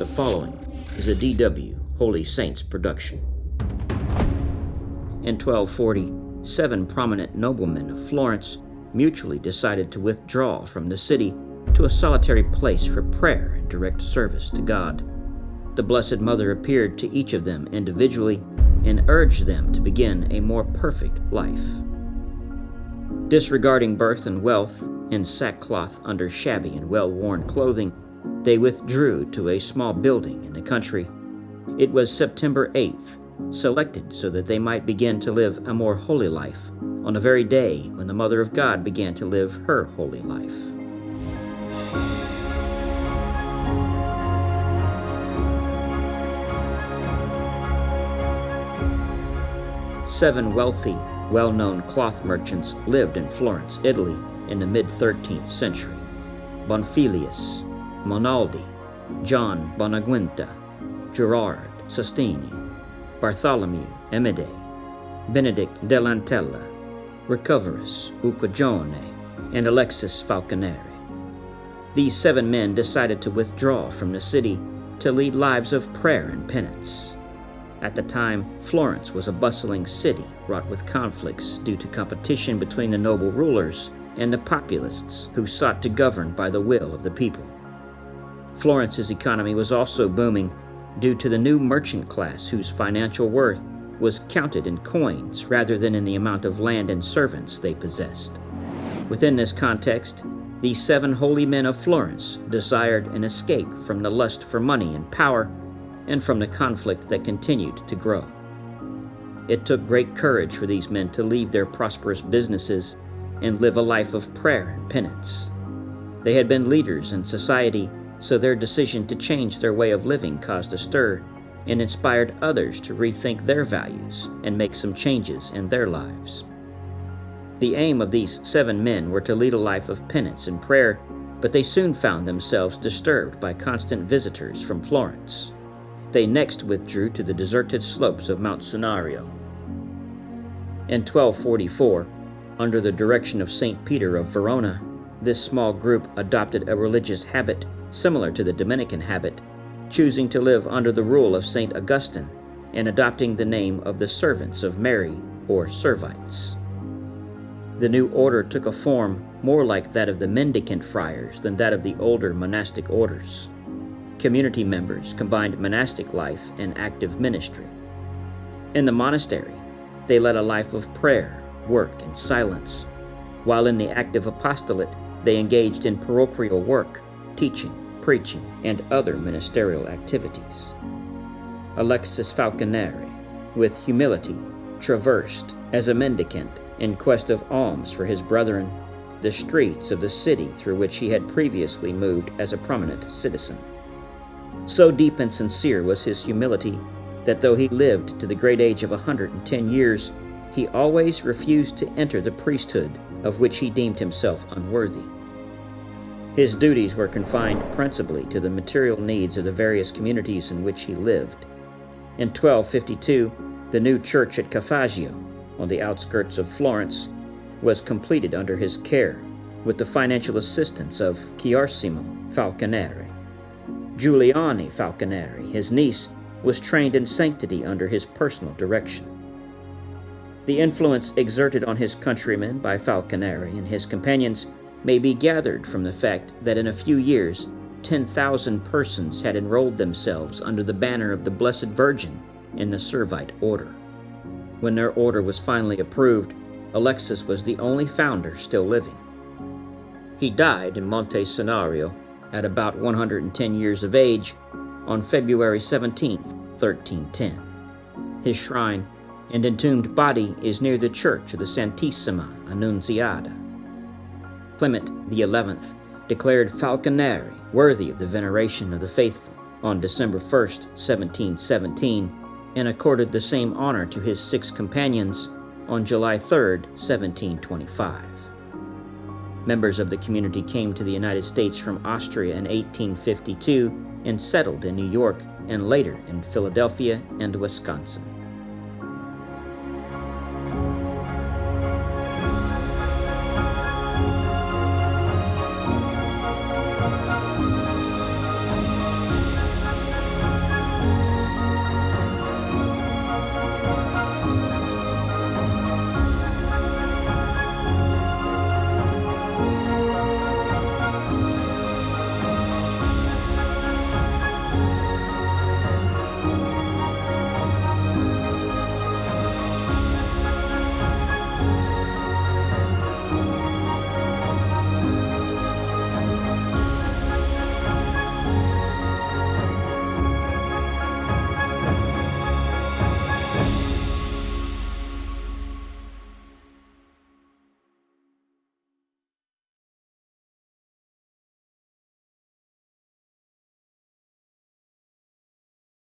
The following is a D.W. Holy Saints production. In 1240, 7 prominent noblemen of Florence mutually decided to withdraw from the city to a solitary place for prayer and direct service to God. The Blessed Mother appeared to each of them individually and urged them to begin a more perfect life. Disregarding birth and wealth, in sackcloth under shabby and well-worn clothing, they withdrew to a small building in the country. It was September 8th, selected so that they might begin to live a more holy life on the very day when the Mother of God began to live her holy life. Seven wealthy, well-known cloth merchants lived in Florence, Italy in the mid-13th century. Bonfilius, Monaldi, John Bonaguinta, Gerard Sostini, Bartholomew Emide, Benedict dell'Antella, Recoverus Uccagione, and Alexis Falconeri. These 7 men decided to withdraw from the city to lead lives of prayer and penance. At the time, Florence was a bustling city wrought with conflicts due to competition between the noble rulers and the populists who sought to govern by the will of the people. Florence's economy was also booming due to the new merchant class whose financial worth was counted in coins rather than in the amount of land and servants they possessed. Within this context, these 7 holy men of Florence desired an escape from the lust for money and power and from the conflict that continued to grow. It took great courage for these men to leave their prosperous businesses and live a life of prayer and penance. They had been leaders in society, so their decision to change their way of living caused a stir and inspired others to rethink their values and make some changes in their lives. The aim of these 7 men were to lead a life of penance and prayer, but they soon found themselves disturbed by constant visitors from Florence. They next withdrew to the deserted slopes of Mount Senario. In 1244, under the direction of St. Peter of Verona, this small group adopted a religious habit similar to the Dominican habit, choosing to live under the rule of St. Augustine and adopting the name of the Servants of Mary, or Servites. The new order took a form more like that of the mendicant friars than that of the older monastic orders. Community members combined monastic life and active ministry. In the monastery, they led a life of prayer, work, and silence, while in the active apostolate, they engaged in parochial work, teaching, preaching, and other ministerial activities. Alexis Falconeri, with humility, traversed, as a mendicant, in quest of alms for his brethren, the streets of the city through which he had previously moved as a prominent citizen. So deep and sincere was his humility that though he lived to the great age of 110 years, he always refused to enter the priesthood of which he deemed himself unworthy. His duties were confined principally to the material needs of the various communities in which he lived. In 1252, the new church at Cafaggio, on the outskirts of Florence, was completed under his care, with the financial assistance of Chiarsimo Falconeri. Giuliani Falconeri, his niece, was trained in sanctity under his personal direction. The influence exerted on his countrymen by Falconeri and his companions may be gathered from the fact that in a few years, 10,000 persons had enrolled themselves under the banner of the Blessed Virgin in the Servite order. When their order was finally approved, Alexis was the only founder still living. He died in Monte Senario at about 110 years of age on February 17, 1310. His shrine and entombed body is near the Church of the Santissima Annunziata. Clement XI declared Falconeri worthy of the veneration of the faithful on December 1, 1717, and accorded the same honor to his 6 companions on July 3, 1725. Members of the community came to the United States from Austria in 1852 and settled in New York and later in Philadelphia and Wisconsin.